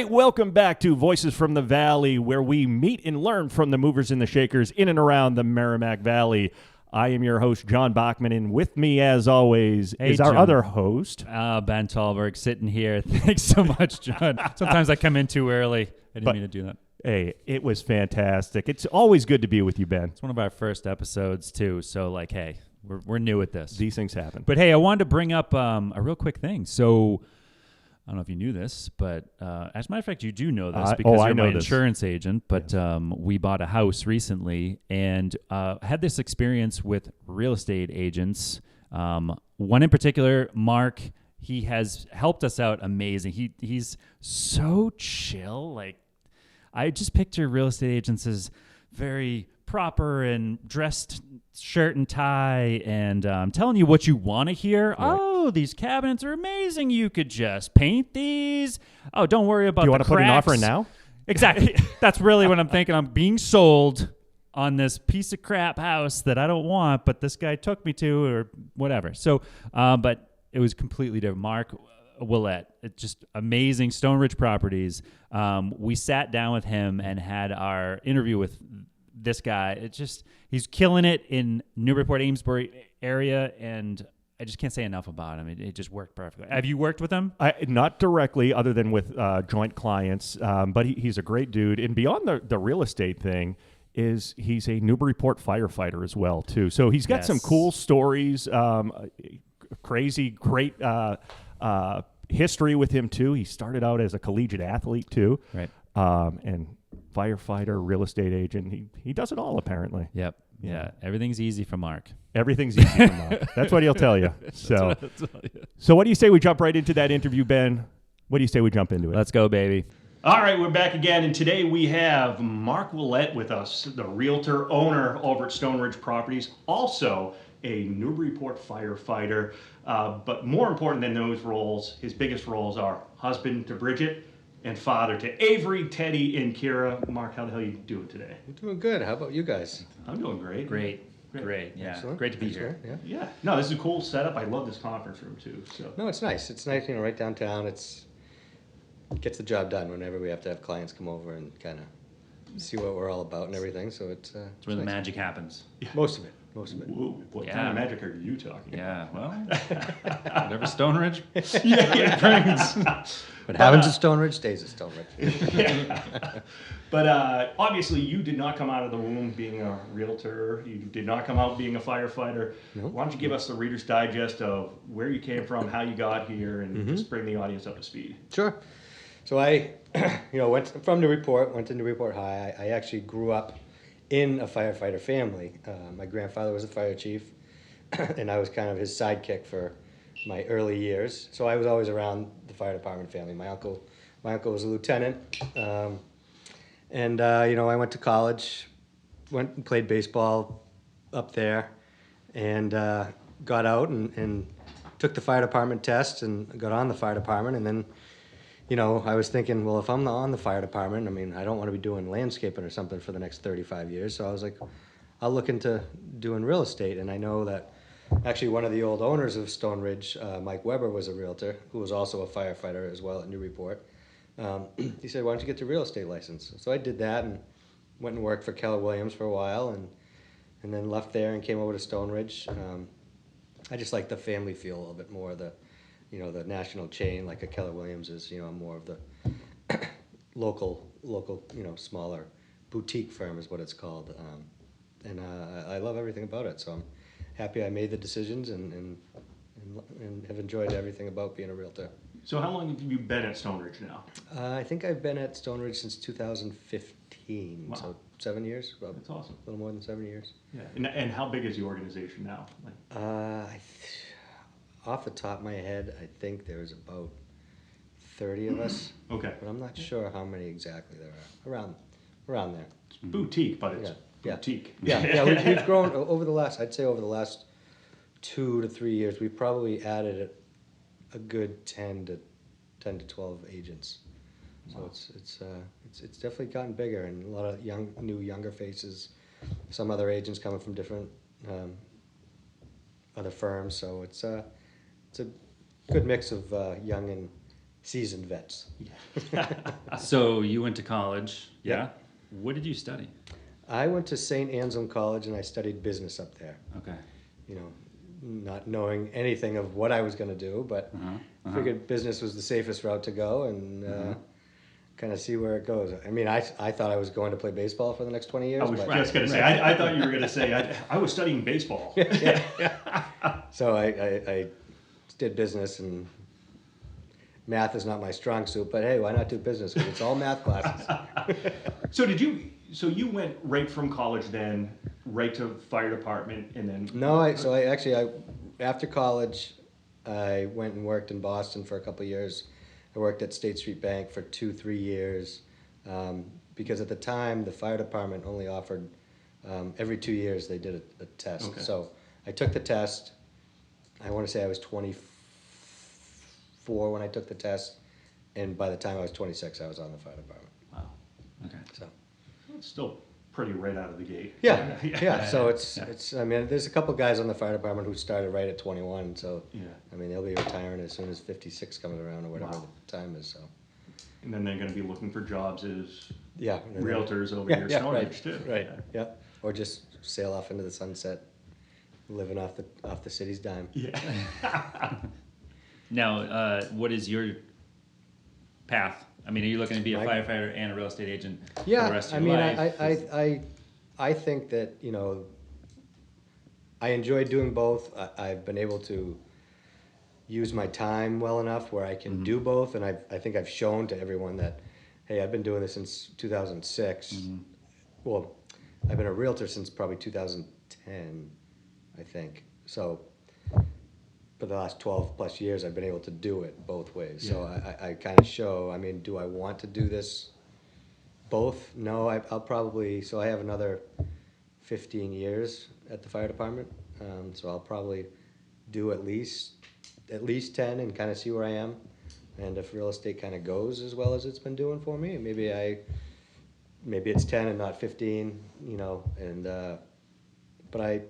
right, welcome back to Voices from the Valley, where we meet and learn from the movers and the shakers in and around the Merrimack Valley. I am your host, John Bachmann, and with me, as always, is our other host, Ben Tallberg, sitting here. Thanks so much, John. Sometimes I come in too early. I didn't mean to do that. Hey, it was fantastic. It's always good to be with you, Ben. It's one of our first episodes, too, so, hey, we're new at this. These things happen. But, hey, I wanted to bring up a real quick thing. So, I don't know if you knew this, but as a matter of fact, you do know this because you're my insurance agent. But we bought a house recently and had this experience with real estate agents. One in particular, Mark, he has helped us out amazing. He's so chill. I just picture real estate agents as very proper and dressed shirt and tie and telling you what you want to hear. Right. Oh, these cabinets are amazing. You could just paint these. Oh, don't worry about the cracks. Do you want to put an offer in now? Exactly. That's really what I'm thinking. I'm being sold on this piece of crap house that I don't want, but this guy took me to or whatever. So, but it was completely different. Marc Ouellet, just amazing. Stone Ridge Properties. We sat down with him and had our interview with this guy. He's killing it in Newburyport, Amesbury area, and I just can't say enough about him. It just worked perfectly. Have you worked with him? Not directly, other than with joint clients, but he's a great dude. And beyond the real estate thing, he's a Newburyport firefighter as well, too. So he's got some cool stories, crazy, great history with him, too. He started out as a collegiate athlete, too. Right. And firefighter, real estate agent. He does it all, apparently. Yep. Yeah. Everything's easy for Mark. Everything's easy for Mark. That's what he'll tell you. So what do you say we jump right into that interview, Ben? What do you say we jump into it? Let's go, baby. All right, we're back again, and today we have Marc Ouellet with us, the realtor owner over at Stone Ridge Properties, also a Newburyport firefighter. But more important than those roles, his biggest roles are husband to Bridget and father to Avery, Teddy, and Kira. Mark, how the hell are you doing today? I'm doing good. How about you guys? I'm doing great. Great. Yeah. Excellent. Great to be here. Yeah. No, this is a cool setup. I love this conference room too. So. No, it's nice. It's nice, right downtown. It gets the job done whenever we have to have clients come over and kind of see what we're all about and everything. So it's where the nice. magic happens. Yeah. Most of it. Whoa, what kind of magic are you talking about? Well, whatever Stone Ridge brings. What happens at Stone Ridge stays at Stone Ridge. Yeah. But obviously you did not come out of the womb being a realtor. You did not come out being a firefighter. Nope. Why don't you give us the Reader's Digest of where you came from, how you got here, and just bring the audience up to speed. Sure. So I, went from Newburyport, went to Newburyport High. I actually grew up in a firefighter family. My grandfather was a fire chief, and I was kind of his sidekick for my early years. So I was always around the fire department family. My uncle was a lieutenant, and I went to college, went and played baseball up there, and got out and took the fire department test and got on the fire department, and then. I was thinking, well, if I'm on the fire department, I don't want to be doing landscaping or something for the next 35 years. So I was like, I'll look into doing real estate. And I know that actually one of the old owners of Stone Ridge, Mike Weber, was a realtor who was also a firefighter as well at Newburyport. He said, why don't you get your real estate license? So I did that and went and worked for Keller Williams for a while and then left there and came over to Stone Ridge. I just like the family feel a little bit more, the national chain like a Keller Williams is, more of the local, smaller boutique firm is what it's called. And I love everything about it. So I'm happy I made the decisions and have enjoyed everything about being a realtor. So how long have you been at Stone Ridge now? I think I've been at Stone Ridge since 2015. Wow. So 7 years. Well, that's awesome. A little more than 7 years. Yeah. And how big is the organization now? Off the top of my head, I think there's about 30 of us. Okay. But I'm not sure how many exactly there are. Around there. It's boutique, but it's boutique. Yeah, we've grown over the last 2 to 3 years. We've probably added a good 10 to 12 agents. So wow. It's definitely gotten bigger and a lot of younger faces. Some other agents coming from different other firms. So it's a good mix of young seasoned vets. So you went to college, yeah? Yeah. What did you study? I went to St. Anselm College and I studied business up there. Okay. You know, not knowing anything of what I was going to do, but figured business was the safest route to go and kind of see where it goes. I mean, I thought I was going to play baseball for the next 20 years. I was just going to say, I thought you were going to say, I was studying baseball. So I did business, and math is not my strong suit, but hey, why not do business? Because it's all math classes. So you went right from college then, right to fire department, and then... No, after college, I went and worked in Boston for a couple of years. I worked at State Street Bank for 2-3 years, because at the time, the fire department only offered, every 2 years they did a test. Okay. So I took the test. I want to say I was 24 when I took the test, and by the time I was 26, I was on the fire department. Wow. Okay. So. It's still pretty right out of the gate. Yeah. So it's. I mean, there's a couple guys on the fire department who started right at 21. So I mean, they'll be retiring as soon as 56 comes around or whatever the time is. So. And then they're going to be looking for jobs as Yeah. realtors over here in Stonehenge too. Right. Yeah. Or just sail off into the sunset, living off the city's dime. Yeah. Now, what is your path? I mean, are you looking to be a firefighter and a real estate agent for the rest of your life? I think that, you know, I enjoy doing both. I've been able to use my time well enough where I can do both, and I think I've shown to everyone that, hey, I've been doing this since 2006. Well, I've been a realtor since probably 2010, I think. So for the last 12 plus years, I've been able to do it both ways. So I kind of show, I mean, do I want to do this both? No, I'll probably, so I have another 15 years at the fire department. So I'll probably do at least 10 and kind of see where I am. And if real estate kind of goes as well as it's been doing for me, maybe it's 10 and not 15, you know, and, but I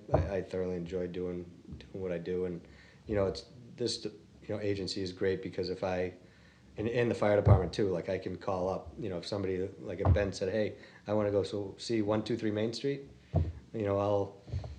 thoroughly enjoy doing what I do. And, you know, agency is great because if in the fire department too, like I can call up, you know, if somebody, like if Ben said, hey, I want to go see 123 Main Street, you know,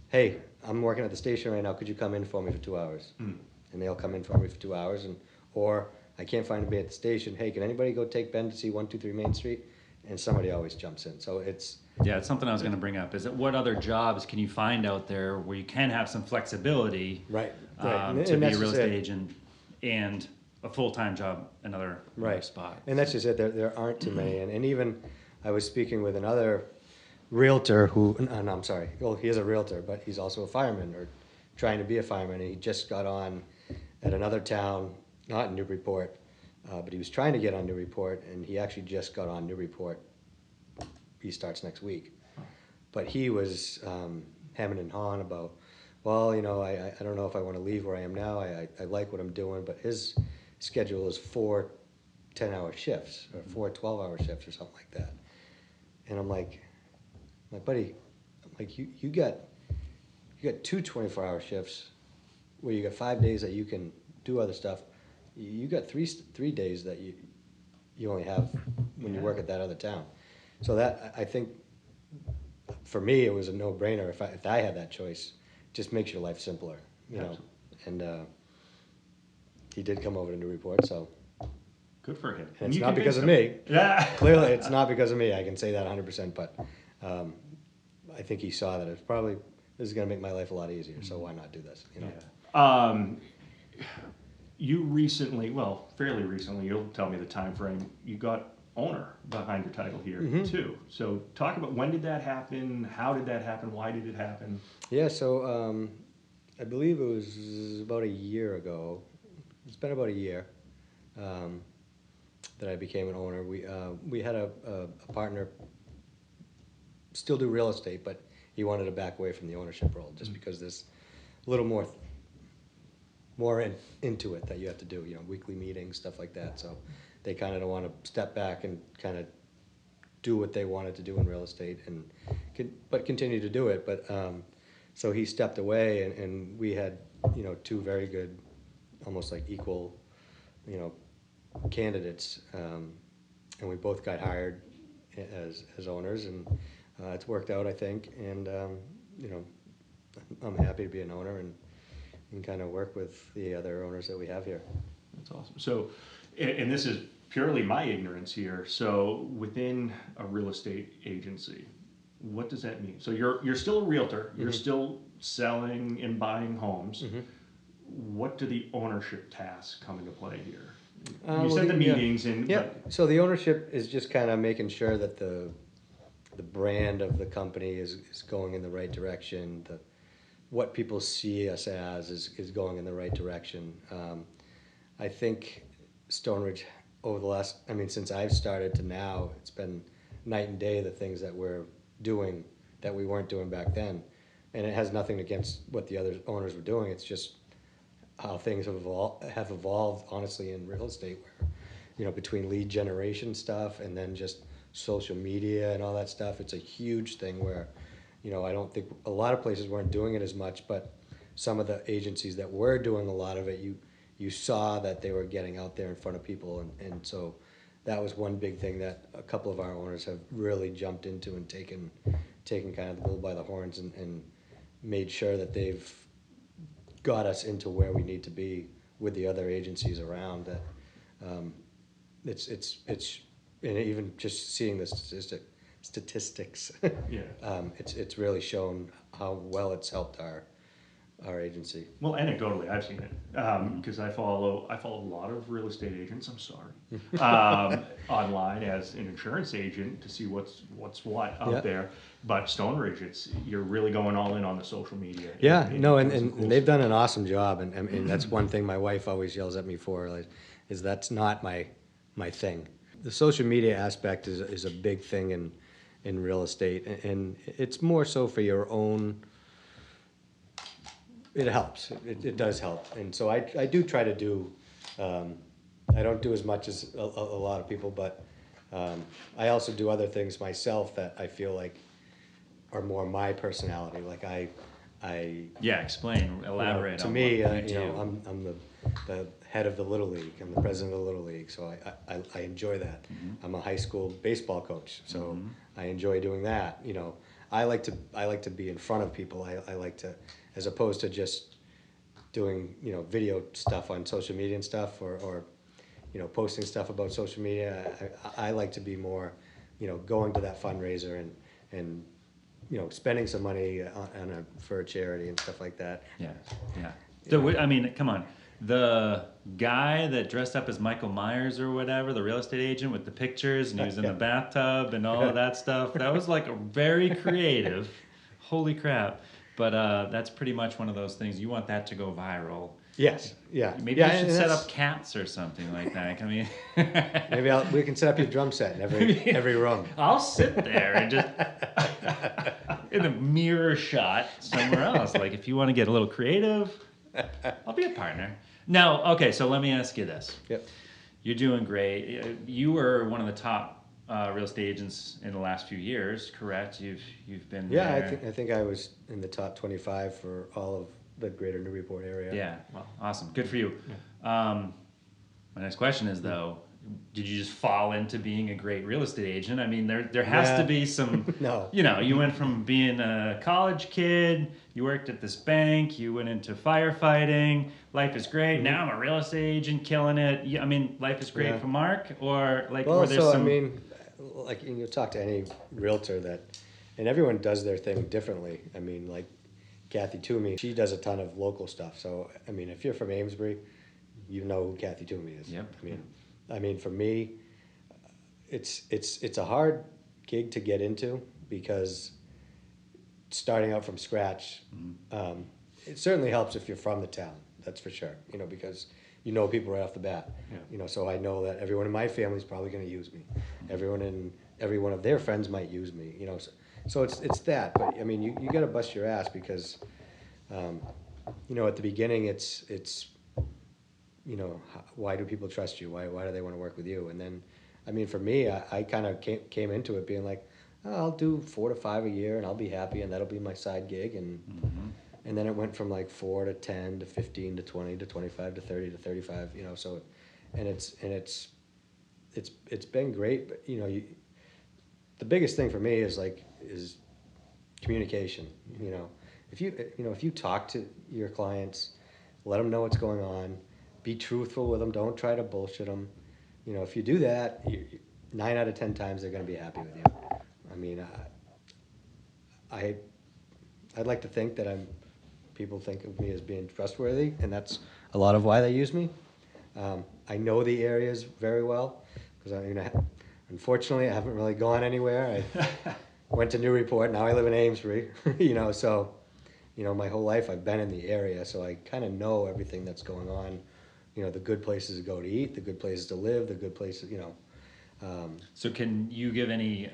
hey, I'm working at the station right now, could you come in for me for 2 hours? And they'll come in for me for 2 hours, or I can't find anybody at the station, hey, can anybody go take Ben to see 123 Main Street? And somebody always jumps in. So it's something I was going to bring up. Is that what other jobs can you find out there where you can have some flexibility, right. To be a real estate agent and a full-time job, another spot. And that's just it. There aren't too many. And even I was speaking with another realtor who, no, I'm sorry. Well, he is a realtor, but he's also a fireman or trying to be a fireman. And he just got on at another town, not in Newburyport, but he was trying to get on Newburyport, and he actually just got on Newburyport. He starts next week. But he was hemming and hawing about, well, you know, I don't know if I want to leave where I am now. I like what I'm doing, but his schedule is 4 10-hour shifts or 4 12-hour shifts or something like that. And I'm like, my buddy, I'm like, you got 2 24-hour shifts where you got 5 days that you can do other stuff. You got three days that you only have when you work at that other town. So that, I think, for me, it was a no-brainer. If I had that choice, just makes your life simpler, you know. And he did come over to Newburyport, so. Good for him. And it's not because of me. Yeah. Clearly, it's not because of me. I can say that 100%. But I think he saw that this is going to make my life a lot easier. So why not do this? You know. Yeah. You recently, well, fairly recently, you'll tell me the time frame, you got owner behind your title here too. So talk about, when did that happen? How did that happen? Why did it happen? Yeah, so I believe it was about a year ago. It's been about a year that I became an owner. We had a partner still do real estate, but he wanted to back away from the ownership role just because there's a little more into it that you have to do, you know, weekly meetings, stuff like that. So they kind of don't want to step back and kind of do what they wanted to do in real estate, but continue to do it. But so he stepped away, and we had, you know, 2 very good, almost like equal, you know, candidates, and we both got hired as owners, and it's worked out, I think. And you know, I'm happy to be an owner and kind of work with the other owners that we have here. That's awesome. So, and this is purely my ignorance here. So, within a real estate agency, what does that mean? So you're still a realtor. You're still selling and buying homes. What do the ownership tasks come into play here? You said the meetings and So the ownership is just kind of making sure that the brand of the company is going in the right direction. What people see us as is going in the right direction. I think Stone Ridge over the last, since I've started to now, it's been night and day, the things that we're doing that we weren't doing back then. And it has nothing against what the other owners were doing. It's just how things have evolved, honestly, in real estate, where, between lead generation stuff and then just social media and all that stuff, it's a huge thing where, I don't think a lot of places weren't doing it as much, but some of the agencies that were doing a lot of it, you saw that they were getting out there in front of people. And so that was one big thing that a couple of our owners have really jumped into and taken kind of the bull by the horns and made sure that they've got us into where we need to be with the other agencies around. That it's and even just seeing the statistics, it's really shown how well it's helped our agency. Well, anecdotally, I've seen it because I follow a lot of real estate agents. I'm sorry, online as an insurance agent to see what's what out there. But Stone Ridge, you're really going all in on the social media. And they've done an awesome job. And that's one thing my wife always yells at me for, is that's not my thing. The social media aspect is a big thing in real estate, and it's more so for your own. It helps. It does help. And so I do try to do, I don't do as much as a lot of people, but I also do other things myself that I feel like are more my personality. Like elaborate. To me, I'm the head of the Little League. I'm the president of the Little League, so I enjoy that. I'm a high school baseball coach, so I enjoy doing that. I like to be in front of people. I like to, as opposed to just doing video stuff on social media and stuff, or posting stuff about social media. I like to be more going to that fundraiser and spending some money for a charity and stuff like that. So come on. The guy that dressed up as Michael Myers or whatever, the real estate agent with the pictures, and he was in the bathtub and all of that stuff, that was like a very creative. Holy crap. But that's pretty much one of those things. You want that to go viral. Yes, yeah. Maybe you should set up cats or something like that. Maybe we can set up your drum set in every room. I'll sit there and just in a mirror shot somewhere else. Like if you want to get a little creative, I'll be a partner. Now, okay, so let me ask you this. Yep. You're doing great. You were one of the top real estate agents in the last few years, correct? You've been there. I think I was in the top 25 for all of the greater Newburyport area. Yeah, well, awesome. Good for you. My next question is, though, did you just fall into being a great real estate agent? There has to be some, No. You went from being a college kid, you worked at this bank, you went into firefighting, life is great. Now I'm a real estate agent, killing it. Life is great for Mark, or you talk to any realtor and everyone does their thing differently. Like Kathy Toomey, she does a ton of local stuff. So, if you're from Amesbury, you know who Kathy Toomey is. Yep. For me, it's a hard gig to get into because starting out from scratch, it certainly helps if you're from the town. That's for sure. Because people right off the bat. Yeah. So I know that everyone in my family is probably going to use me. Every one of their friends might use me. So it's that. But you got to bust your ass because, at the beginning it's why do people trust you? Why do they want to work with you? And then, for me, I kind of came into it being like, oh, I'll do 4 to 5 a year and I'll be happy and that'll be my side gig. And then it went from like 4 to 10 to 15 to 20 to 25 to 30 to 35, so and it's been great. But the biggest thing for me is communication. If you talk to your clients, let them know what's going on, be truthful with them, don't try to bullshit them. If you do that, 9 out of 10 times they're going to be happy with you. I mean, I'd like to think that people think of me as being trustworthy, and that's a lot of why they use me. I know the areas very well, because unfortunately I haven't really gone anywhere. I went to Newburyport, now I live in Amesbury, so my whole life I've been in the area, so I kind of know everything that's going on, the good places to go to eat, the good places to live, the good places, So can you give any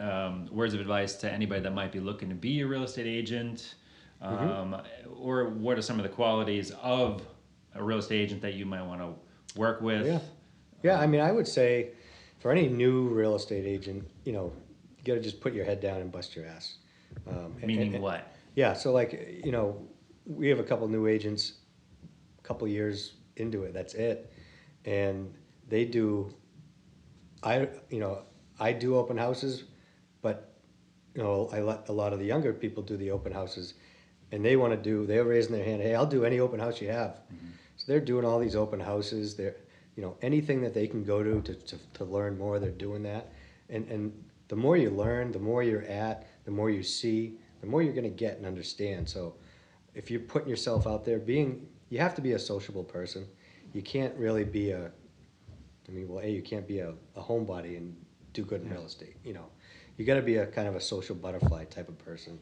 words of advice to anybody that might be looking to be a real estate agent? Or what are some of the qualities of a real estate agent that you might want to work with? Yeah. I mean, I would say for any new real estate agent, you got to just put your head down and bust your ass. Meaning what? Yeah. So we have a couple new agents, a couple years into it. That's it, and they do. I do open houses, but I let a lot of the younger people do the open houses, and they're raising their hand. Hey, I'll do any open house you have. Mm-hmm. So they're doing all these open houses. They're anything that they can go to learn more, they're doing that. And the more you learn, the more you're at, the more you see, the more you're going to get and understand. So if you're putting yourself out there, you have to be a sociable person. You can't really be you can't be a homebody and do good in real estate. You got to be a kind of a social butterfly type of person.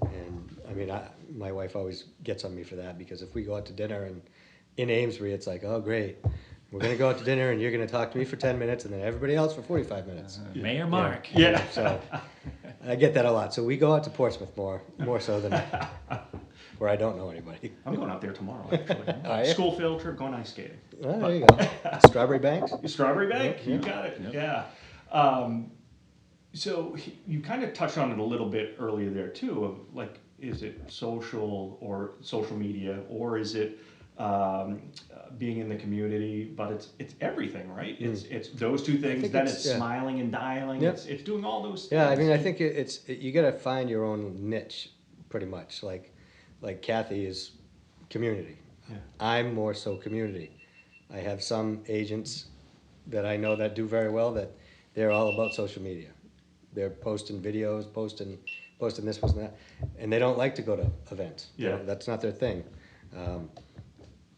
And I mean, my wife always gets on me for that, because if we go out to dinner and in Amesbury, it's like, oh great, we're gonna go out to dinner and you're gonna talk to me for 10 minutes and then everybody else for 45 minutes. Mayor Mark. Yeah. So I get that a lot. So we go out to Portsmouth more so than where I don't know anybody. I'm going out there tomorrow, actually. School field trip, going ice skating. Oh, there you go. Strawberry Banks? Strawberry Bank? Yeah. You got it. Yeah. So you kind of touched on it a little bit earlier there too, of is it social or social media, or is it being in the community? But it's everything, right? It's those two things. Then it's smiling and dialing. Yep. It's doing all those things. Yeah, I mean, I think you got to find your own niche, pretty much. Like Kathy is community. Yeah. I'm more so community. I have some agents that I know that do very well, that they're all about social media. They're posting videos, posting this, posting that, and they don't like to go to events. Yeah. That's not their thing.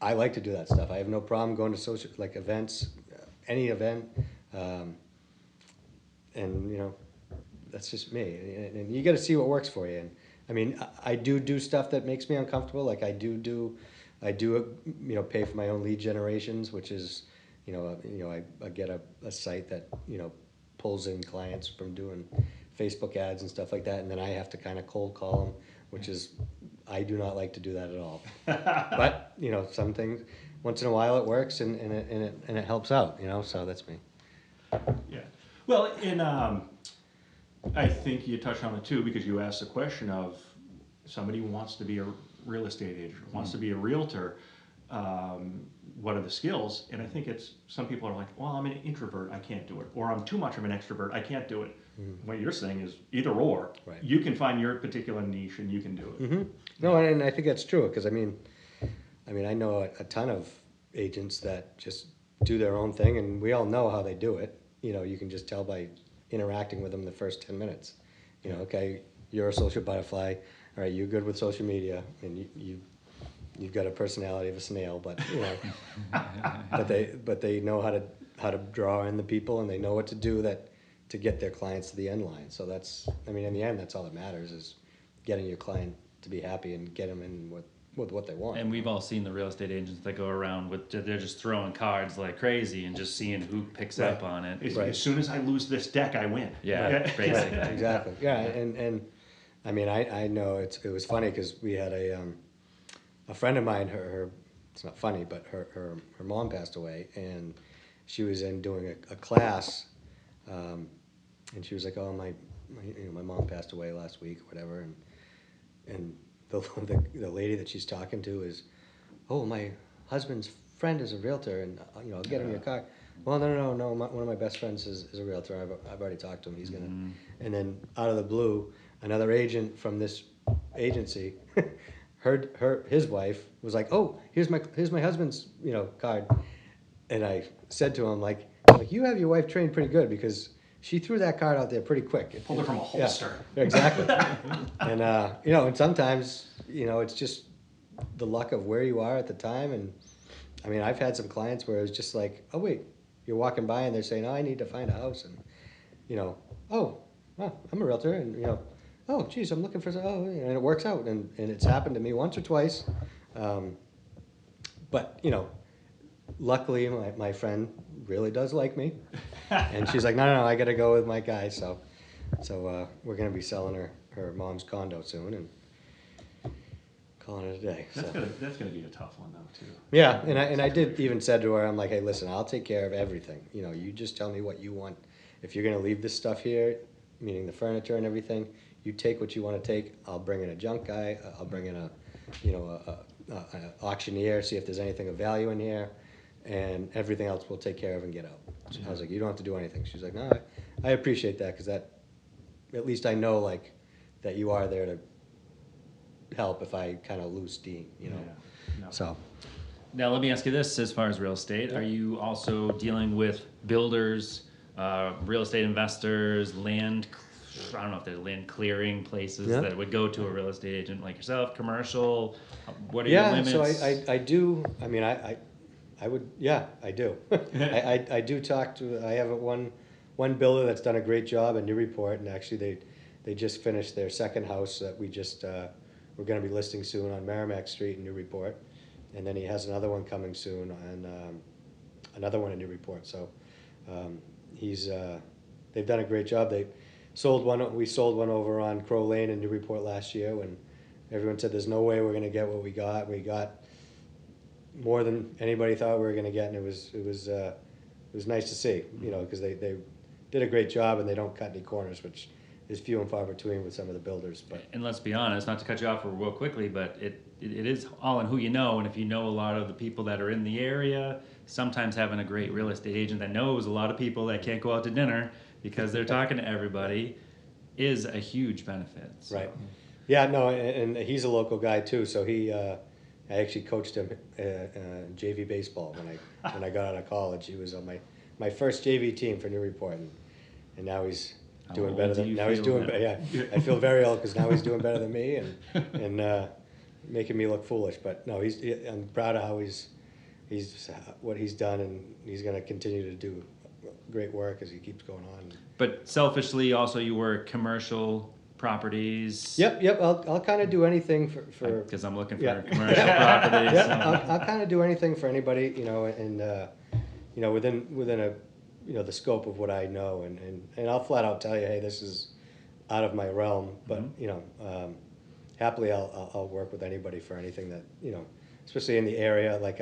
I like to do that stuff. I have no problem going to social, events, any event, and that's just me. And you got to see what works for you. And I mean, I do stuff that makes me uncomfortable. Like I do pay for my own lead generations, which is, I get a site that pulls in clients from doing Facebook ads and stuff like that, and then I have to kind of cold call them, which is, I do not like to do that at all. But some things, once in a while it works, and it helps out. So that's me. Yeah. Well, I think you touched on it too, because you asked the question of somebody who wants to be a real estate agent, wants to be a realtor. What are the skills? And I think some people are like, well, I'm an introvert, I can't do it. Or I'm too much of an extrovert, I can't do it. Mm-hmm. What you're saying is either or. Right. You can find your particular niche and you can do it. Mm-hmm. No, and I think that's true, because I mean, I know a ton of agents that just do their own thing, and we all know how they do it. You can just tell by interacting with them the first 10 minutes. Okay, you're a social butterfly. All right, you're good with social media, and you've got a personality of a snail, but but they know how to draw in the people, and they know what to do to get their clients to the end line. So in the end, that's all that matters, is getting your client to be happy and get them in with what they want. And we've all seen the real estate agents that go around they're just throwing cards like crazy and just seeing who picks up on it. As soon as I lose this deck, I win. Yeah, basically. Right, exactly. Yeah, and I mean, I know it was funny, because we had a friend of mine, her it's not funny, but her mom passed away, and she was doing a class, and she was like, oh, my mom passed away last week or whatever, and the lady that she's talking to is, oh, my husband's friend is a realtor, and I'll get him your car. well, no. One of my best friends is a realtor. I've already talked to him. He's gonna, and then out of the blue, another agent from this agency, his wife was like, oh, here's my husband's card, and I said to him like you have your wife trained pretty good because she threw that card out there pretty quick. Pulled it from a holster. Yeah, exactly. And and sometimes it's just the luck of where you are at the time. And I mean, I've had some clients where it was just like, oh wait, you're walking by and they're saying, oh, I need to find a house, and oh, well, I'm a realtor, and oh geez, I'm looking for some, and it works out, and it's happened to me once or twice. But luckily my friend really does like me, and she's like, no, I got to go with my guy. So we're gonna be selling her mom's condo soon and calling it a day. That's gonna be a tough one though too. Yeah, and I did even said to her, I'm like, hey, listen, I'll take care of everything. You just tell me what you want. If you're gonna leave this stuff here, meaning the furniture and everything, you take what you want to take. I'll bring in a junk guy. I'll bring in an auctioneer, see if there's anything of value in here, and everything else we'll take care of and get out. I was like, you don't have to do anything. She's like, no, I appreciate that, because that, at least I know like that you are there to help if I kind of lose steam, Yeah. No. So. Now, let me ask you this: as far as real estate, are you also dealing with builders, real estate investors, land? I don't know if they're land clearing places that would go to a real estate agent like yourself, commercial. What are your limits? So I do. I mean, I would. Yeah, I do. I do talk to. I have one builder that's done a great job in Newburyport, and actually they just finished their second house that we just we're going to be listing soon on Merrimack Street in Newburyport, and then he has another one coming soon, and another one in Newburyport. So they've done a great job. We sold one over on Crow Lane in Newburyport last year, when everyone said there's no way we're going to get what we got. We got more than anybody thought we were going to get, and it was nice to see, because they did a great job, and they don't cut any corners, which is few and far between with some of the builders. But and let's be honest, not to cut you off real quickly, but it is all in who you know, and if you know a lot of the people that are in the area, sometimes having a great real estate agent that knows a lot of people that can't go out to dinner because they're talking to everybody is a huge benefit. So. Right. Yeah, no, and he's a local guy too, so I actually coached him JV baseball when I got out of college. He was on my first JV team for Newburyport, and now he's doing better than now. He's doing better. Yeah, I feel very old because now he's doing better than me and making me look foolish. But no, I'm proud of how he's what he's done, and he's going to continue to do great work as he keeps going on. But selfishly, also you work commercial properties. Yep. I'll kind of do anything for because I'm looking for commercial properties. Yeah, I'll kind of do anything for anybody, and within a the scope of what I know, and I'll flat out tell you, hey, this is out of my realm. But happily I'll work with anybody for anything that especially in the area. Like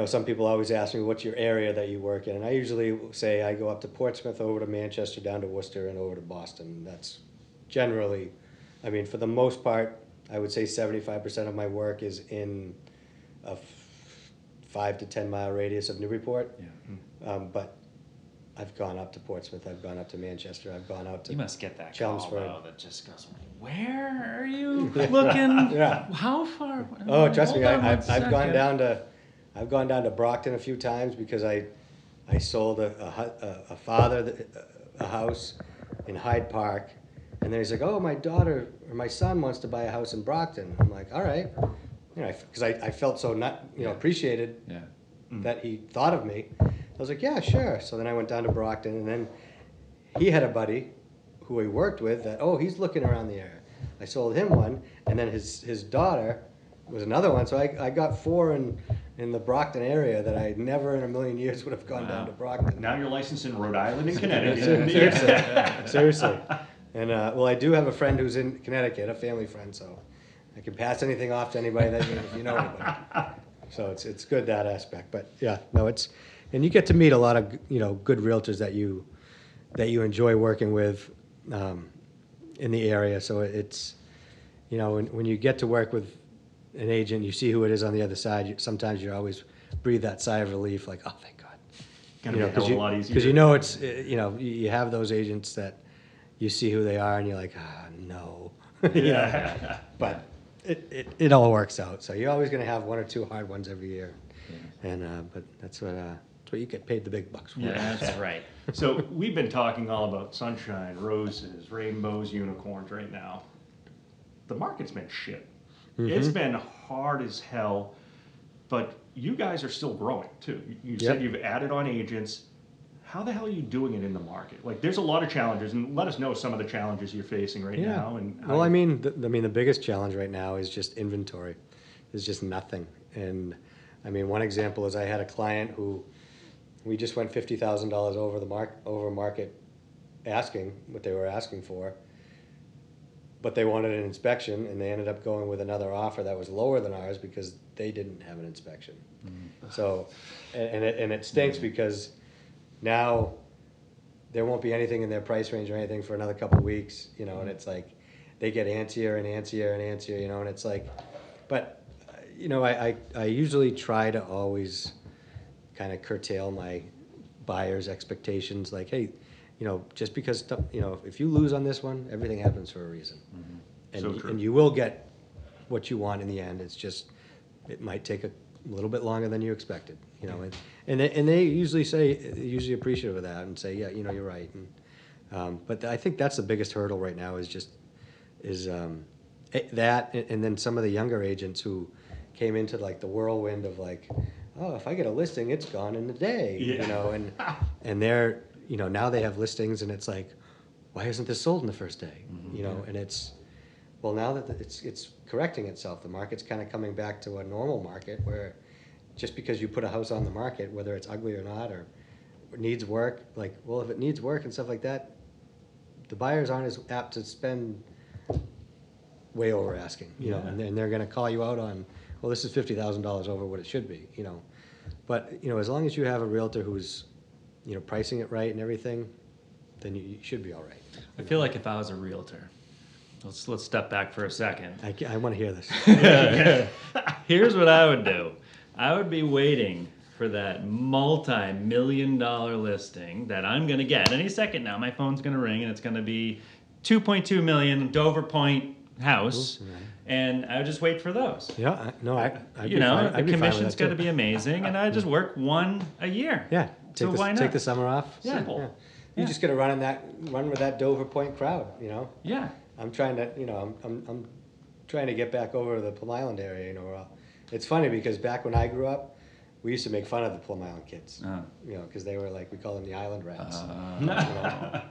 some people always ask me, what's your area that you work in? And I usually say I go up to Portsmouth, over to Manchester, down to Worcester, and over to Boston. That's generally, I mean, for the most part, I would say 75% of my work is in a 5 to 10 mile radius of Newburyport. Yeah. But I've gone up to Portsmouth, I've gone up to Manchester, I've gone out to You must get that Chelmsford. Call, though, that just goes, where are you looking? Yeah. How far? Oh, trust me, I've gone down to Brockton a few times because I sold a father a house in Hyde Park, and then he's like, oh, my son wants to buy a house in Brockton. I'm like, all right, because I felt so appreciated that he thought of me. I was like, yeah, sure. So then I went down to Brockton, and then he had a buddy who he worked with that, he's looking around the area. I sold him one, and then his daughter was another one. So I got 4 in the Brockton area that I never in a million years would have gone down to Brockton. Now you're licensed in Rhode Island and Connecticut. Seriously. And I do have a friend who's in Connecticut, a family friend, so I can pass anything off to anybody that if you know anybody. So it's good, that aspect. But yeah, no, and you get to meet a lot of good realtors that you enjoy working with in the area. So it's when you get to work with an agent, you see who it is on the other side. Sometimes you always breathe that sigh of relief, like, oh, thank God. going to be a hell of a lot easier. Because you know it's, you have those agents that you see who they are and you're like, no. Yeah. But it all works out. So you're always going to have one or two hard ones every year. Yeah. And but that's what you get paid the big bucks for. Yeah, that's right. So we've been talking all about sunshine, roses, rainbows, unicorns right now. The market's been shit. Mm-hmm. It's been hard as hell, but you guys are still growing too. You said you've added on agents. How the hell are you doing it in the market? Like, there's a lot of challenges, and let us know some of the challenges you're facing right now. And the biggest challenge right now is just inventory. There's just nothing. And I mean, one example is I had a client who we just went $50,000 over market, asking what they were asking for, but they wanted an inspection, and they ended up going with another offer that was lower than ours because they didn't have an inspection. Mm-hmm. So, and it stinks because now there won't be anything in their price range or anything for another couple of weeks, and it's like they get antsier and antsier and antsier, and it's like, but I usually try to always kind of curtail my buyers' expectations. Like, hey, just because, if you lose on this one, everything happens for a reason. Mm-hmm. And you will get what you want in the end. It's just, it might take a little bit longer than you expected, and they usually appreciative of that and say, yeah, you're right. And, but I think that's the biggest hurdle right now is that, and then some of the younger agents who came into like the whirlwind of like, oh, if I get a listing, it's gone in a day, and they're, now they have listings and it's like, why isn't this sold in the first day? Mm-hmm. And it's, well, now that it's correcting itself, the market's kind of coming back to a normal market where just because you put a house on the market, whether it's ugly or not, or needs work, like, well, if it needs work and stuff like that, the buyers aren't as apt to spend way over asking, and they're going to call you out on, well, this is $50,000 over what it should be, But, as long as you have a realtor who's, pricing it right and everything, then you should be all right. I feel like if I was a realtor, let's step back for a second. I want to hear this. Here's what I would do. I would be waiting for that multi-million-dollar listing that I'm going to get any second now. My phone's going to ring, and it's going to be $2.2 million Dover Point house. Ooh, right. And I would just wait for those. Yeah, no, the commission's got to be amazing, and I just work one a year. Yeah, why not? Take the summer off. Yeah. Simple. Yeah. You just got to run with that Dover Point crowd. Yeah. I'm trying to, I'm trying to get back over to the Plum Island area. It's funny because back when I grew up, we used to make fun of the Plum Island kids. Because they were like, we call them the island rats.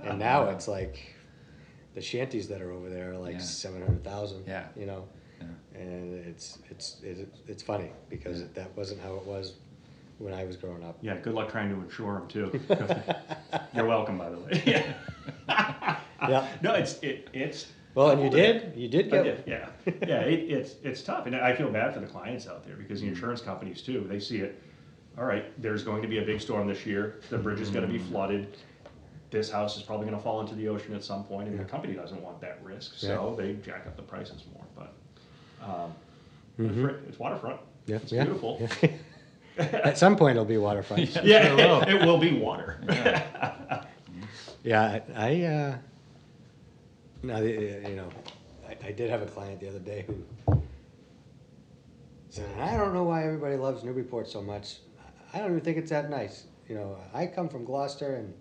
And now it's like the shanties that are over there are like 700,000. Yeah. And it's funny because that wasn't how it was when I was growing up. Yeah, good luck trying to insure them too. You're welcome, by the way. Yeah. No, it's. Well, and you did get it. Yeah. It's tough, and I feel bad for the clients out there because the insurance companies too. They see it. All right, there's going to be a big storm this year. The bridge is going to be flooded. This house is probably going to fall into the ocean at some point, and the company doesn't want that risk, so they jack up the prices more. But it's waterfront. Yeah, it's beautiful. Yeah. At some point, it'll be waterfront. Yeah, it will be water. Yeah, I did have a client the other day who said, I don't know why everybody loves Newburyport so much. I don't even think it's that nice. I come from Gloucester, and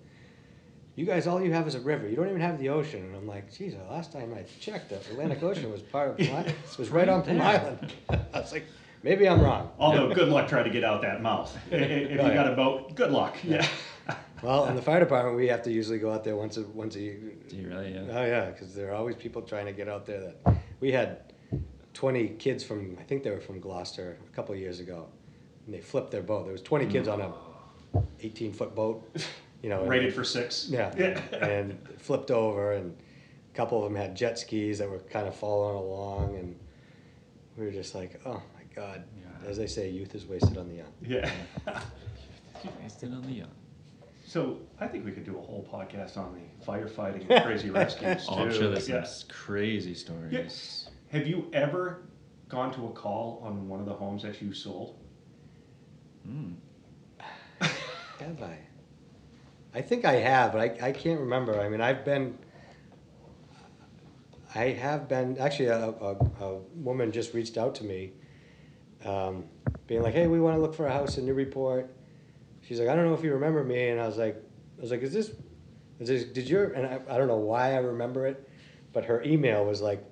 you guys, all you have is a river. You don't even have the ocean. And I'm like, geez, the last time I checked, the Atlantic Ocean was part of Plum Island. It was right on Plum Island. I was like, maybe I'm wrong. Although, good luck trying to get out that mouth. If you got a boat, good luck. Yeah. Well, in the fire department, we have to usually go out there once a year. Do you really? Yeah. Oh, yeah, because there are always people trying to get out there. That we had 20 kids from, I think they were from Gloucester a couple of years ago, and they flipped their boat. There was 20 kids on a 18-foot boat. Rated for 6. Yeah. And flipped over, and a couple of them had jet skis that were kind of following along, and we were just like, oh my God. Yeah. As they say, youth is wasted on the young. Yeah. Wasted on the young. So I think we could do a whole podcast on the firefighting and crazy rescues too. I'm sure there's some crazy stories. Yes. Have you ever gone to a call on one of the homes that you sold? Have I? I think I have, but I can't remember. I mean, I have been, actually a woman just reached out to me, being like, hey, we want to look for a house in Newburyport. She's like, I don't know if you remember me. And I was like, is this, did your, and I don't know why I remember it, but her email was like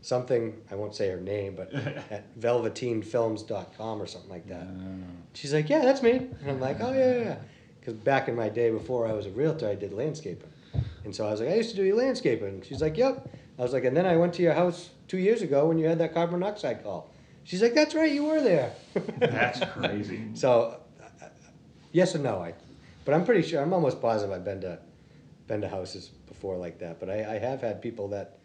something, I won't say her name, but at velveteenfilms.com or something like that. She's like, yeah, that's me. And I'm like, oh, yeah. Because back in my day before I was a realtor, I did landscaping. And so I was like, I used to do landscaping. She's like, yep. I was like, and then I went to your house 2 years ago when you had that carbon monoxide call. She's like, that's right, you were there. That's crazy. So, yes and no. But I'm pretty sure, I'm almost positive I've been to houses before like that. But I have had people that,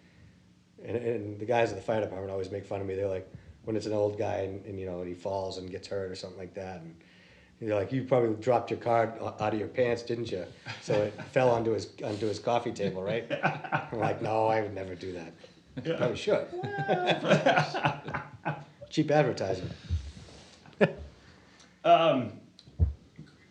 and the guys at the fire department always make fun of me. They're like, when it's an old guy and you know, and he falls and gets hurt or something like that. And they're like, you probably dropped your card out of your pants, didn't you? So it fell onto his coffee table, right? I'm like, no, I would never do that. Yeah. Probably should. Cheap advertising.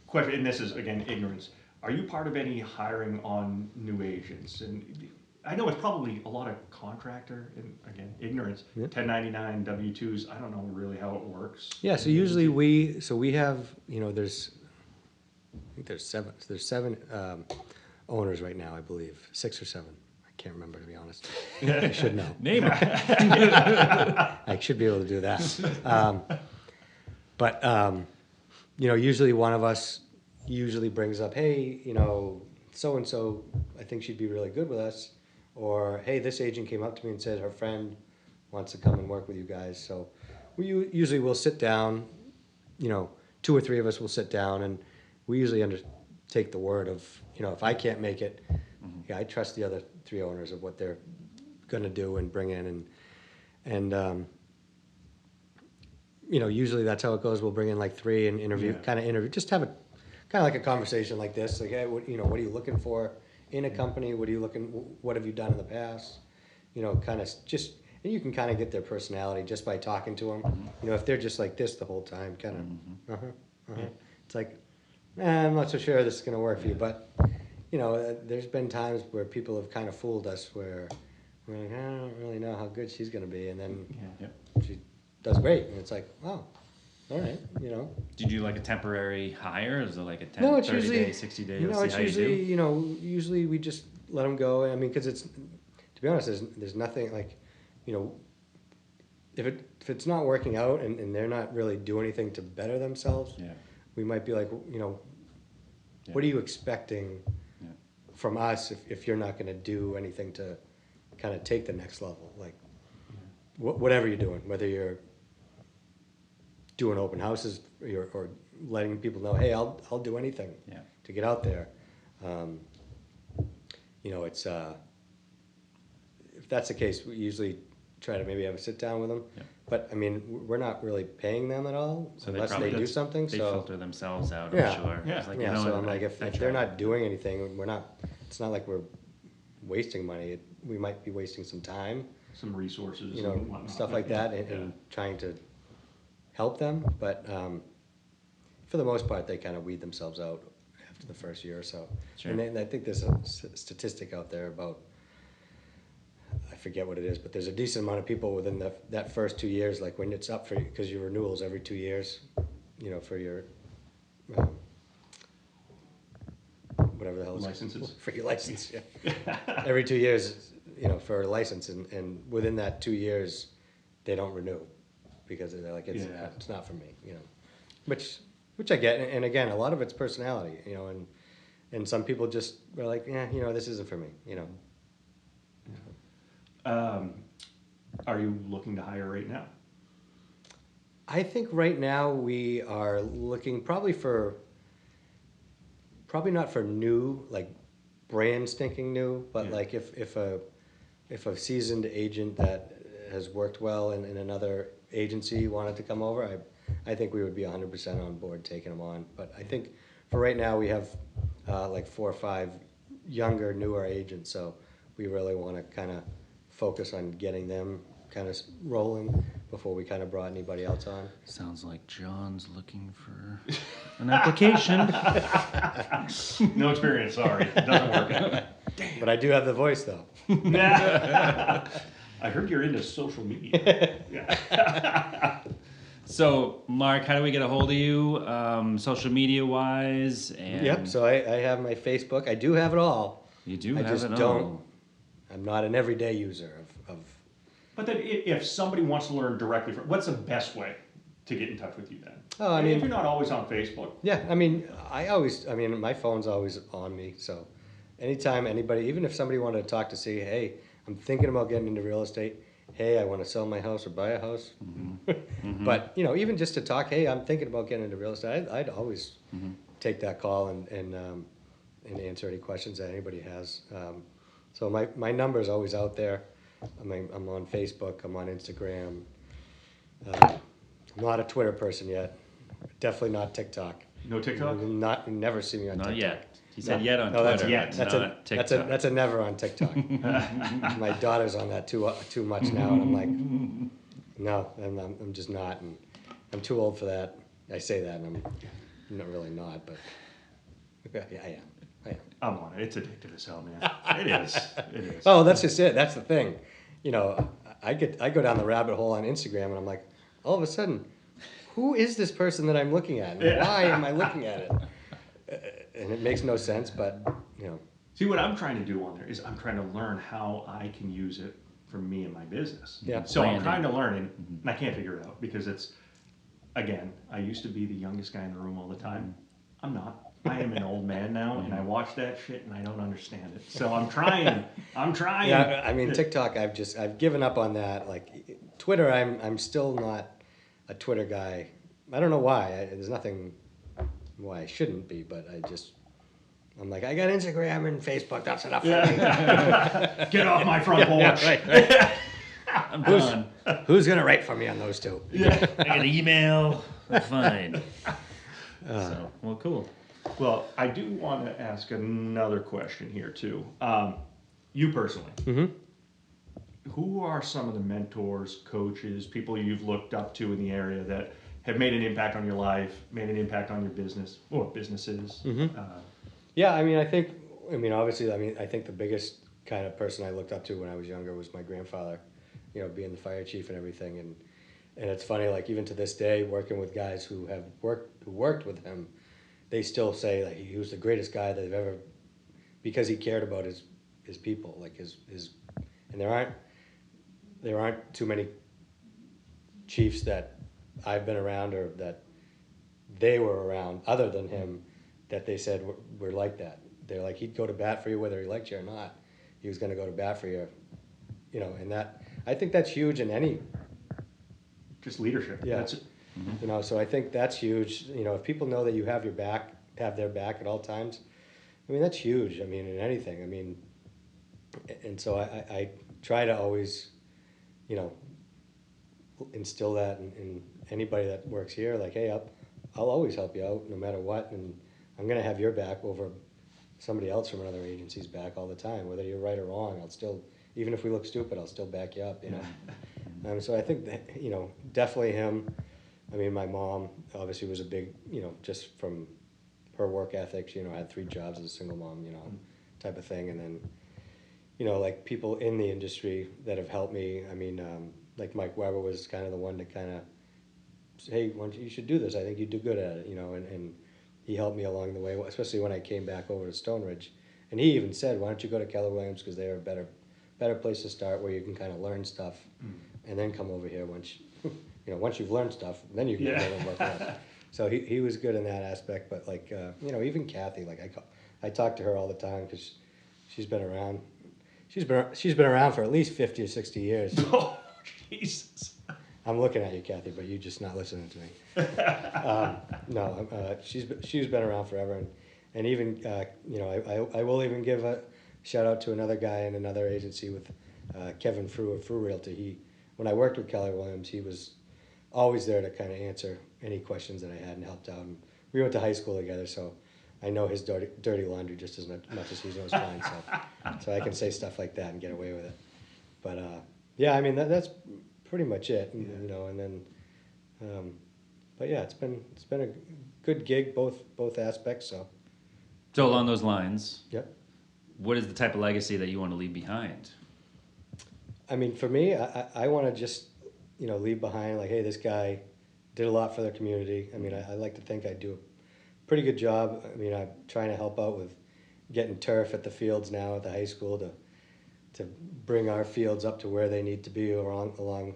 Question, and this is, again, ignorance. Are you part of any hiring on new agents? And I know it's probably a lot of contractor, and again, ignorance, 1099, W-2s. I don't know really how it works. Yeah, so usually we have, you know, I think there's seven owners right now, I believe. 6 or 7. I can't remember, to be honest. I should know. Name it. I should be able to do that. But you know, usually one of us usually brings up, hey, you know, so-and-so, I think she'd be really good with us. Or, hey, this agent came up to me and said her friend wants to come and work with you guys. So we usually will sit down, you know, 2 or 3 of us will sit down, and we usually take the word of, you know, if I can't make it, yeah, I trust the other 3 owners of what they're going to do and bring in. And you know, usually that's how it goes. We'll bring in like 3 and interview, just have a kind of like a conversation like this. Like, hey, what are you looking for in a company? What have you done in the past? You know, kind of just, and you can kind of get their personality just by talking to them. You know, if they're just like this the whole time, kind of, it's like, I'm not so sure this is going to work for you. But, you know, there's been times where people have kind of fooled us where we're like, I don't really know how good she's going to be. And then she does great. And it's like, oh, all right, you know. Do you do like a temporary hire? Is it like a 30 day, 60 day? No, it's usually, you know, usually we just let them go. I mean, because it's, to be honest, there's nothing like, you know, if it's not working out and they're not really doing anything to better themselves, we might be like, you know, what are you expecting from us if you're not going to do anything to kind of take the next level? Like, whatever you're doing, whether you're doing open houses or letting people know, hey, I'll do anything to get out there. You know, it's if that's the case, we usually try to maybe have a sit down with them. But I mean, we're not really paying them at all unless they do something. They filter themselves out. Yeah. I'm sure. Yeah. It's like, So I'm like, if they're not doing anything, it's not like we're wasting money. We might be wasting some time, some resources, you know, and whatnot. stuff like that, and trying to help them. But for the most part, they kind of weed themselves out after the first year or so. Sure. And I think there's a statistic out there about, I forget what it is, but there's a decent amount of people within that first 2 years, like when it's up for, because your renewals every 2 years, you know, for your whatever the hell is licenses for your license, every 2 years, you know, for a license, and within that 2 years, they don't renew because they're like, it's not for me, you know, which I get, and again, a lot of it's personality, you know, and some people just are like, you know, this isn't for me, you know. Are you looking to hire right now? I think right now we are looking probably not for new, like brand stinking new, but like if a seasoned agent that has worked well in another agency wanted to come over, I think we would be 100% on board taking them on. But I think for right now we have like 4 or 5 younger, newer agents, so we really want to kind of focus on getting them kind of rolling before we kind of brought anybody else on. Sounds like John's looking for an application. No experience, sorry. Doesn't work. Damn. But I do have the voice, though. I heard you're into social media. So, Mark, how do we get a hold of you, social media-wise? And Yep, so I have my Facebook. I do have it all. You do I have just it don't. all. I'm not an everyday user of But then if somebody wants to learn directly from, what's the best way to get in touch with you then? Oh, I mean, if you're not always on Facebook. yeah, I mean, my phone's always on me, so anytime anybody, even if somebody wanted to talk to see, hey, I'm thinking about getting into real estate, hey, I want to sell my house or buy a house. But, even just to talk, hey, I'm thinking about getting into real estate, I'd always take that call and answer any questions that anybody has. So my number is always out there. I'm on Facebook, I'm on Instagram. I'm not a Twitter person yet. Definitely not TikTok. No TikTok? You never see me on TikTok. Not yet. He said yet on No, Twitter, that's yet. but not TikTok. That's a never on TikTok. My daughter's on that too much now, and I'm like, no, I'm just not, and I'm too old for that. I say that, and I'm not really not, but yeah, I am. I'm on it. It's addictive as hell, man. It is. It is. Oh, that's just it. That's the thing. I go down the rabbit hole on Instagram, and I'm like, all of a sudden, who is this person that I'm looking at? And why am I looking at it? And it makes no sense, but See, what I'm trying to do on there is I'm trying to learn how I can use it for me and my business. Yeah. So I'm trying to learn, and I can't figure it out because it's, again, I used to be the youngest guy in the room all the time. I'm not. I am an old man now, and I watch that shit, and I don't understand it. So I'm trying. Yeah, I mean, TikTok, I've given up on that. Like Twitter, I'm still not a Twitter guy. I don't know why. There's nothing why I shouldn't be, but I'm like, I got Instagram and Facebook. That's enough for me. Get off my front porch. Right. I'm done. Who's gonna write for me on those two? I got an email. Fine. So, well, cool. Well, I do want to ask another question here too. You personally, who are some of the mentors, coaches, people you've looked up to in the area that have made an impact on your life, made an impact on your business or businesses? Yeah, I think the biggest kind of person I looked up to when I was younger was my grandfather, being the fire chief and everything. And it's funny, like even to this day, working with guys who worked with him, they still say like he was the greatest guy that they've ever, because he cared about his people, like his and there aren't too many chiefs that I've been around or that they were around other than him that they said we're like that. They're like, he'd go to bat for you whether he liked you or not. He was going to go to bat for you, and that, I think that's huge in any. Just leadership. Yeah. That's it. So I think that's huge. If people know that you have their back at all times, that's huge. In anything. And so I try to always, instill that in anybody that works here. Like, hey, I'll always help you out no matter what, and I'm gonna have your back over somebody else from another agency's back all the time. Whether you're right or wrong, I'll still, even if we look stupid, I'll still back you up. So I think that definitely him. My mom obviously was a big, just from her work ethic, had 3 jobs as a single mom, type of thing. And then, like people in the industry that have helped me. Like Mike Weber was kind of the one to kind of say, hey, you should do this. I think you'd do good at it, and he helped me along the way, especially when I came back over to Stone Ridge. And he even said, why don't you go to Keller Williams, because they're a better place to start where you can kind of learn stuff and then come over here once you've learned stuff, then you can go and work out. So he was good in that aspect, but like, even Kathy, like I talk to her all the time because she's been around. She's been around for at least 50 or 60 years. Oh, Jesus. I'm looking at you, Kathy, but you're just not listening to me. She's been around forever, and even I will even give a shout out to another guy in another agency with Kevin Frew of Frew Realtor. When I worked with Keller Williams, he was always there to kind of answer any questions that I had and helped out. And we went to high school together, so I know his dirty laundry just as much as he knows mine. So I can say stuff like that and get away with it. But that's pretty much it. You know, and then, but yeah, it's been a good gig, both aspects. So along those lines, Yep. what is the type of legacy that you want to leave behind? I mean, for me, I want to just, you know, leave behind like, hey, this guy did a lot for their community. I mean, I like to think I do a pretty good job. I mean, I'm trying to help out with getting turf at the fields now at the high school to bring our fields up to where they need to be along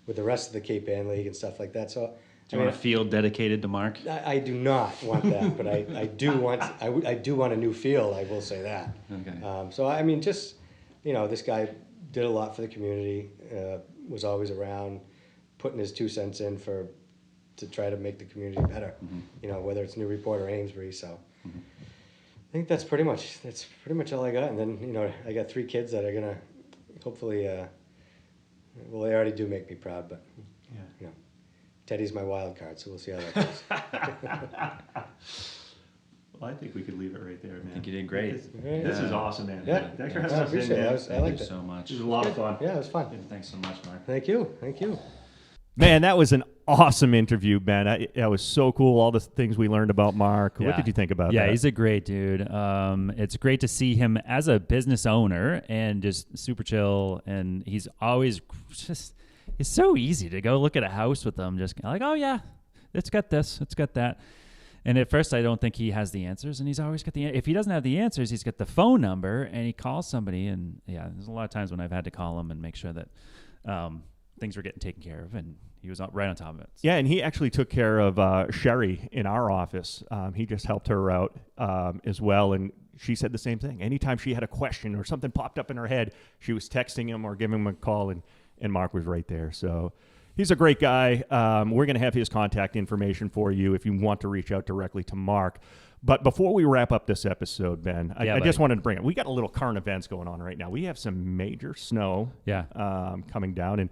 with the rest of the Cape Ann League and stuff like that. So, Do you want a field dedicated to Mark? I do not want that, but I do want a new field. I will say that. Okay. So I mean, just, you know, this guy did a lot for the community. Was always around, putting his 2 cents in to try to make the community better. Mm-hmm. You know, whether it's Newburyport or Amesbury. So I think that's pretty much all I got. And then, you know, I got 3 kids that are gonna hopefully. Well, they already do make me proud, but you know, Teddy's my wild card, so we'll see how that goes. Well, I think we could leave it right there, man. I think you did great. This is awesome, man. Yeah. Thanks for I having us in, appreciate man. it. I Thank liked you it. so much. This was a lot of fun. Yeah, it was fun. Thanks so much, Mark. Thank you. Thank you. Man, that was an awesome interview, Ben. That was so cool, all the things we learned about Mark. Yeah. What did you think about that? Yeah, he's a great dude. It's great to see him as a business owner and just super chill. And he's always just, it's so easy to go look at a house with him. Just like, oh, yeah, it's got this, it's got that. And at first, I don't think he has the answers. And he's always got if he doesn't have the answers, he's got the phone number and he calls somebody. And yeah, there's a lot of times when I've had to call him and make sure that things were getting taken care of. And he was right on top of it. Yeah, and he actually took care of Sherry in our office. He just helped her out as well, and she said the same thing. Anytime she had a question or something popped up in her head, she was texting him or giving him a call, and Mark was right there. So he's a great guy. We're going to have his contact information for you if you want to reach out directly to Mark. But before we wrap up this episode, Ben, I just wanted to bring it. We got a little current events going on right now. We have some major snow coming down, and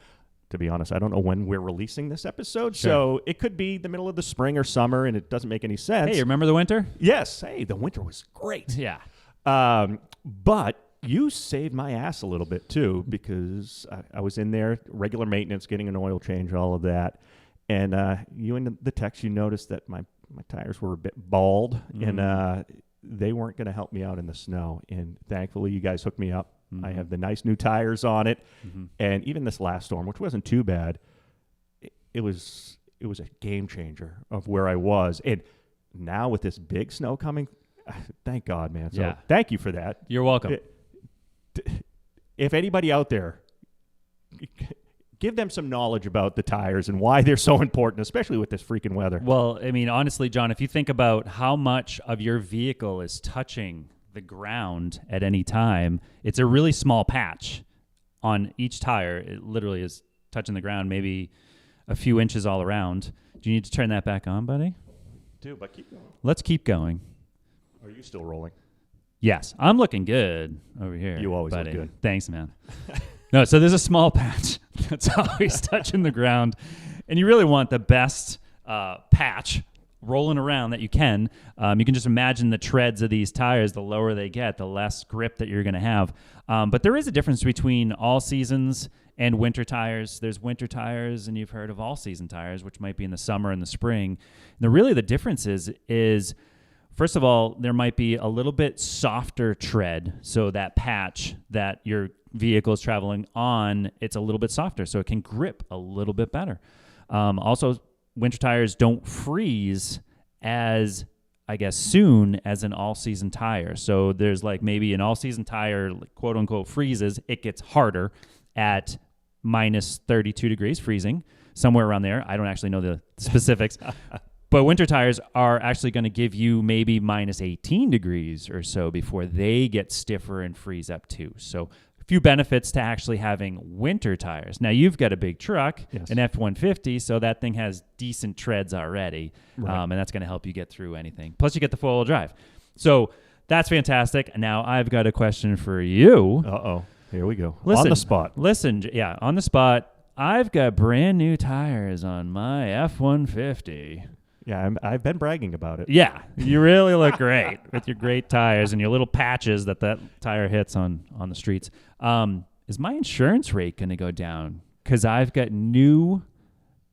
to be honest, I don't know when we're releasing this episode, so it could be the middle of the spring or summer, and it doesn't make any sense. Hey, remember the winter? Yes. Hey, the winter was great. Yeah. But you saved my ass a little bit, too, because I was in there, regular maintenance, getting an oil change, all of that. And you in the text, you noticed that my tires were a bit bald, and they weren't going to help me out in the snow. And thankfully, you guys hooked me up. I have the nice new tires on it, and even this last storm, which wasn't too bad, it was a game changer of where I was. And now with this big snow coming, thank God, man. So thank you for that. You're welcome. If anybody out there, give them some knowledge about the tires and why they're so important, especially with this freaking weather. Well, I mean, honestly, John, if you think about how much of your vehicle is touching the ground at any time, it's a really small patch on each tire. It literally is touching the ground, maybe a few inches all around. Do you need to turn that back on, buddy? Do, but keep going. Let's keep going. Are you still rolling? Yes, I'm looking good over here. You always buddy. look good. Thanks, man. No, so there's a small patch that's always touching the ground, and you really want the best patch rolling around that you can. You can just imagine the treads of these tires. The lower they get, the less grip that you're going to have. But there is a difference between all seasons and winter tires. There's winter tires, and you've heard of all season tires, which might be in the summer and the spring. And the difference is first of all, there might be a little bit softer tread. So that patch that your vehicle is traveling on, it's a little bit softer, so it can grip a little bit better. Also, winter tires don't freeze as, I guess, soon as an all-season tire. So there's like maybe an all-season tire, quote-unquote, freezes. It gets harder at minus 32 degrees freezing, somewhere around there. I don't actually know the specifics. But winter tires are actually going to give you maybe minus 18 degrees or so before they get stiffer and freeze up too. So a few benefits to actually having winter tires. Now, you've got a big truck, an F-150, so that thing has decent treads already, and that's going to help you get through anything. Plus, you get the four-wheel drive. So that's fantastic. Now, I've got a question for you. Uh-oh. Here we go. Listen, on the spot. Listen, on the spot. I've got brand new tires on my F-150. Yeah, I've been bragging about it. Yeah, you really look great with your great tires and your little patches that tire hits on the streets. Is my insurance rate going to go down because I've got new,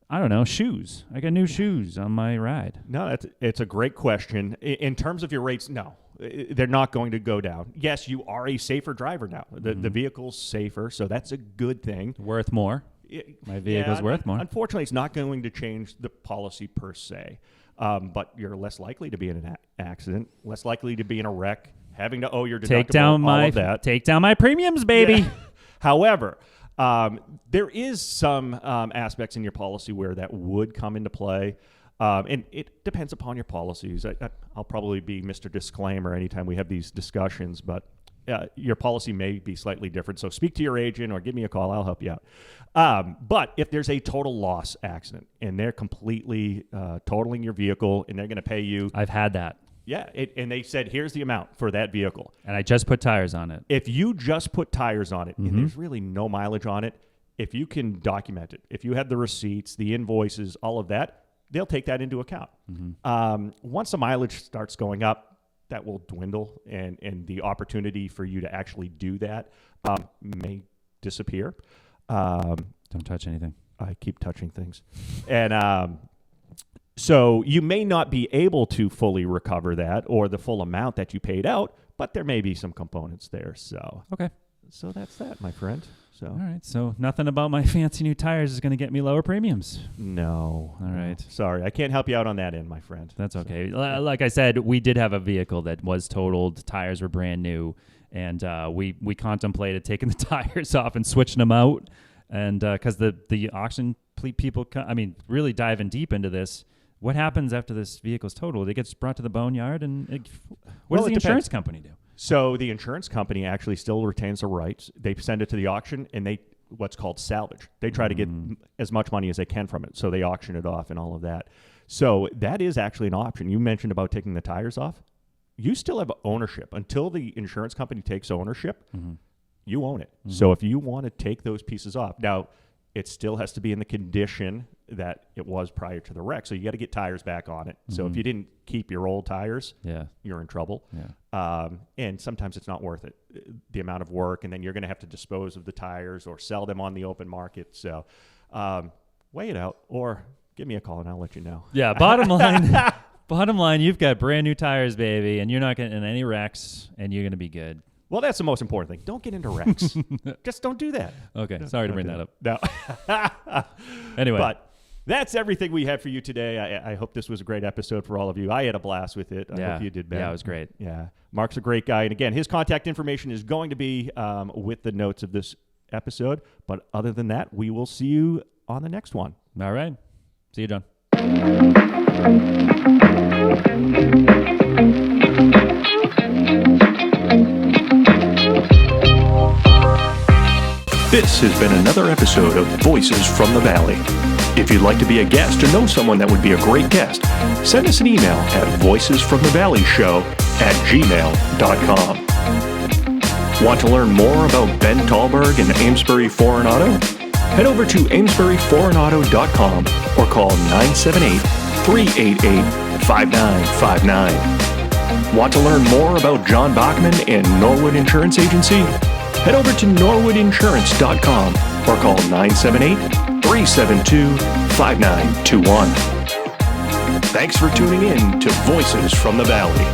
I don't know, shoes. I got new shoes on my ride. No, it's a great question. In terms of your rates, no, they're not going to go down. Yes, you are a safer driver now. The vehicle's safer, so that's a good thing. Worth more. My vehicle's worth more. Unfortunately, it's not going to change the policy per se, but you're less likely to be in an accident, less likely to be in a wreck, having to owe your deductible, all of that. Take down my premiums, baby. Yeah. However, there is some aspects in your policy where that would come into play, and it depends upon your policies. I'll probably be Mr. Disclaimer anytime we have these discussions, but your policy may be slightly different. So speak to your agent or give me a call. I'll help you out. But if there's a total loss accident and they're completely totaling your vehicle and they're going to pay you. I've had that. Yeah, and they said, here's the amount for that vehicle. And I just put tires on it. If you just put tires on it and there's really no mileage on it, if you can document it, if you have the receipts, the invoices, all of that, they'll take that into account. Once the mileage starts going up, that will dwindle, and the opportunity for you to actually do that may disappear. Don't touch anything. I keep touching things. And so you may not be able to fully recover that or the full amount that you paid out, but there may be some components there. So so that's that, my friend. So all right. So nothing about my fancy new tires is going to get me lower premiums. No. All right. Sorry, I can't help you out on that end, my friend. That's okay. Like I said, we did have a vehicle that was totaled. Tires were brand new, and we contemplated taking the tires off and switching them out. And because the auction people, really diving deep into this. What happens after this vehicle's totaled? It gets brought to the boneyard, and what does the insurance company do? So the insurance company actually still retains the rights. They send it to the auction, and they what's called salvage. They try to get as much money as they can from it, so they auction it off and all of that. So that is actually an option. You mentioned about taking the tires off. You still have ownership. Until the insurance company takes ownership, you own it. So if you want to take those pieces off, now it still has to be in the condition that it was prior to the wreck. So you got to get tires back on it. So if you didn't keep your old tires, you're in trouble. And sometimes it's not worth it, the amount of work, and then you're going to have to dispose of the tires or sell them on the open market. So weigh it out or give me a call and I'll let you know. Yeah, bottom line, you've got brand new tires, baby, and you're not getting in any wrecks, and you're going to be good. Well, that's the most important thing. Don't get into wrecks. Just don't do that. Okay, sorry to bring that up. No. Anyway. But that's everything we have for you today. I hope this was a great episode for all of you. I had a blast with it. I hope you did, Ben. Yeah, it was great. Yeah. Mark's a great guy. And again, his contact information is going to be with the notes of this episode. But other than that, we will see you on the next one. All right. See you, John. This has been another episode of Voices from the Valley. If you'd like to be a guest or know someone that would be a great guest, send us an email at voicesfromthevalley@gmail.com. Want to learn more about Ben Tallberg and Amesbury Foreign Auto? Head over to amesburyforeignauto.com or call 978-388-5959. Want to learn more about John Bachmann and Norwood Insurance Agency? Head over to norwoodinsurance.com or call 978-372-5921. Thanks for tuning in to Voices from the Valley.